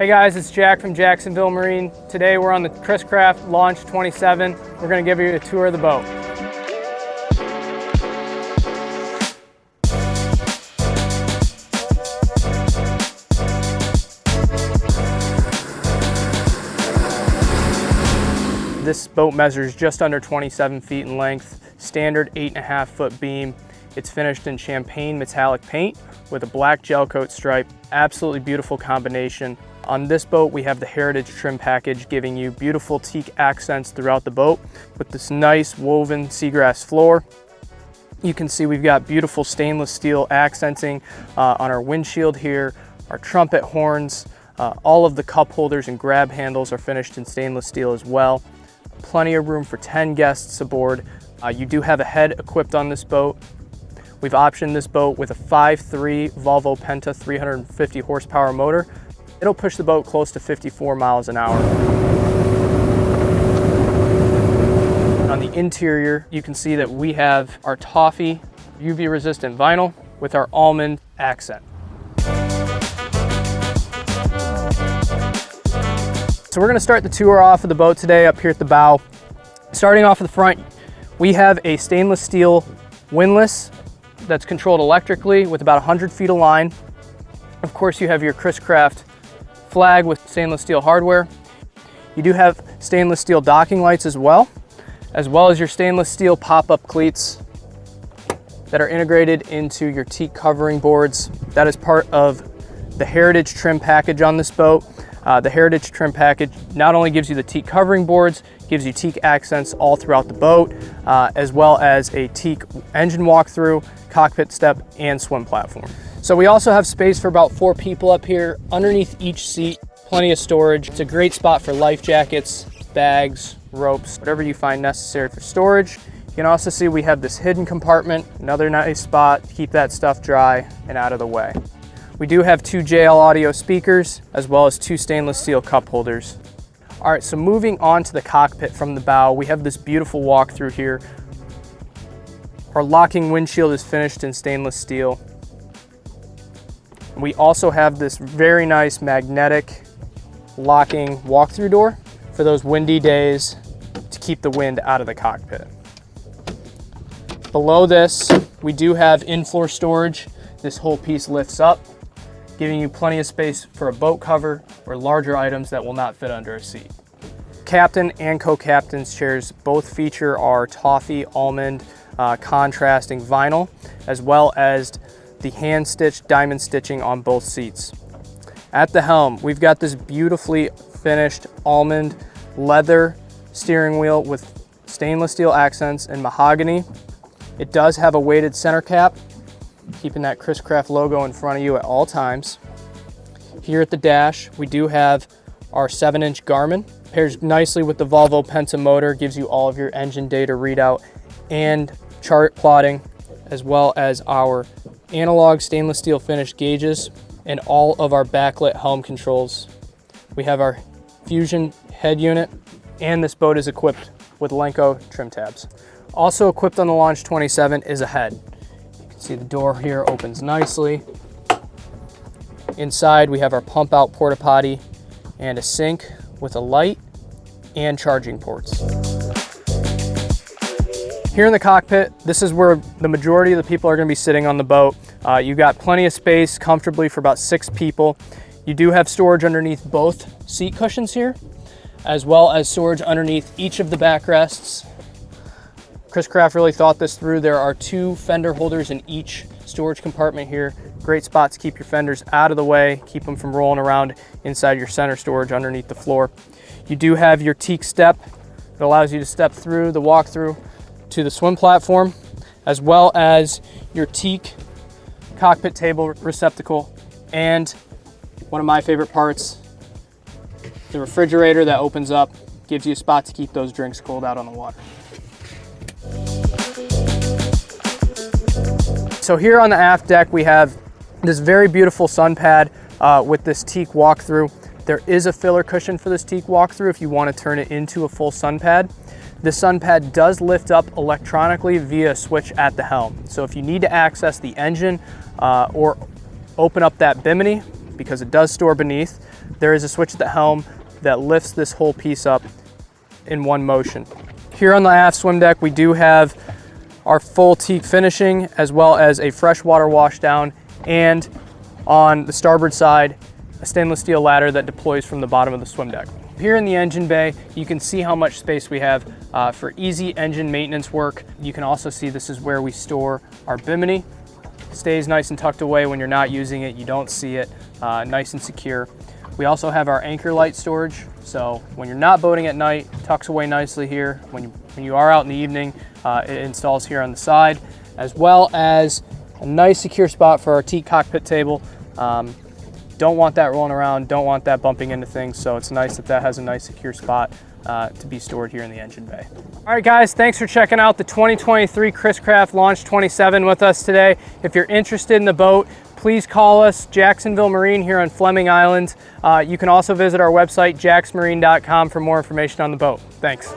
Hey guys, it's Jack from Jacksonville Marine. Today we're on the Chris Craft Launch 27. We're going to give you a tour of the boat. This boat measures just under 27 feet in length, standard 8.5 foot beam. It's finished in champagne metallic paint with a black gel coat stripe. Absolutely beautiful combination. On this boat, we have the Heritage trim package giving you beautiful teak accents throughout the boat with this nice woven seagrass floor. You can see we've got beautiful stainless steel accenting on our windshield here, our trumpet horns, all of the cup holders and grab handles are finished in stainless steel as well. Plenty of room for 10 guests aboard. You do have a head equipped on this boat. We've optioned this boat with a 5.3 Volvo Penta 350 horsepower motor. It'll push the boat close to 54 miles an hour. On the interior, you can see that we have our toffee UV resistant vinyl with our almond accent. So we're going to start the tour off of the boat today up here at the bow. Starting off at the front, we have a stainless steel windlass that's controlled electrically with about 100 feet of line. Of course, you have your Chris Craft flag with stainless steel hardware. You do have stainless steel docking lights as well as your stainless steel pop-up cleats that are integrated into your teak covering boards. That is part of the Heritage trim package on this boat. The Heritage trim package not only gives you the teak covering boards, gives you teak accents all throughout the boat, as well as a teak engine walkthrough, cockpit step, and swim platform. So we also have space for about 4 people up here. Underneath each seat, plenty of storage. It's a great spot for life jackets, bags, ropes, whatever you find necessary for storage. You can also see we have this hidden compartment, another nice spot to keep that stuff dry and out of the way. We do have 2 JL audio speakers, as well as 2 stainless steel cup holders. All right, so moving on to the cockpit from the bow, we have this beautiful walkthrough here. Our locking windshield is finished in stainless steel. We also have this very nice magnetic locking walkthrough door for those windy days to keep the wind out of the cockpit. Below this, we do have in-floor storage. This whole piece lifts up, giving you plenty of space for a boat cover or larger items that will not fit under a seat. Captain and co-captain's chairs both feature our toffee almond contrasting vinyl, as well as the hand-stitched diamond stitching on both seats. At the helm, we've got this beautifully finished almond leather steering wheel with stainless steel accents and mahogany. It does have a weighted center cap, keeping that Chris Craft logo in front of you at all times. Here at the dash, we do have our 7-inch Garmin. Pairs nicely with the Volvo Penta motor, gives you all of your engine data readout and chart plotting, as well as our analog stainless steel finished gauges and all of our backlit helm controls. We have our Fusion head unit, and this boat is equipped with Lenco trim tabs. Also equipped on the Launch 27 is a head. You can see the door here opens nicely. Inside we have our pump out porta potty and a sink with a light and charging ports. Here in the cockpit, this is where the majority of the people are going to be sitting on the boat. You've got plenty of space comfortably for about 6 people. You do have storage underneath both seat cushions here, as well as storage underneath each of the backrests. Chris Craft really thought this through. There are 2 fender holders in each storage compartment here. Great spot to keep your fenders out of the way, keep them from rolling around inside your center storage underneath the floor. You do have your teak step that allows you to step through the walkthrough to the swim platform, as well as your teak cockpit table receptacle, and one of my favorite parts, the refrigerator that opens up, gives you a spot to keep those drinks cold out on the water. So here on the aft deck, we have this very beautiful sun pad with this teak walkthrough. There is a filler cushion for this teak walkthrough if you want to turn it into a full sun pad. The sun pad does lift up electronically via a switch at the helm. So if you need to access the engine or open up that Bimini, because it does store beneath, there is a switch at the helm that lifts this whole piece up in one motion. Here on the aft swim deck, we do have our full teak finishing, as well as a freshwater washdown, and on the starboard side, a stainless steel ladder that deploys from the bottom of the swim deck. Here in the engine bay, you can see how much space we have for easy engine maintenance work. You can also see this is where we store our Bimini. Stays nice and tucked away when you're not using it. You don't see it, nice and secure. We also have our anchor light storage. So when you're not boating at night, tucks away nicely here. When you are out in the evening, it installs here on the side, as well as a nice secure spot for our Teak cockpit table. Don't want that rolling around, don't want that bumping into things, so it's nice that that has a nice secure spot to be stored here in the engine bay. All right guys, thanks for checking out the 2023 Chris Craft Launch 27 with us today. If you're interested in the boat, please call us, Jacksonville Marine here on Fleming Island. You can also visit our website, jacksmarine.com, for more information on the boat. Thanks.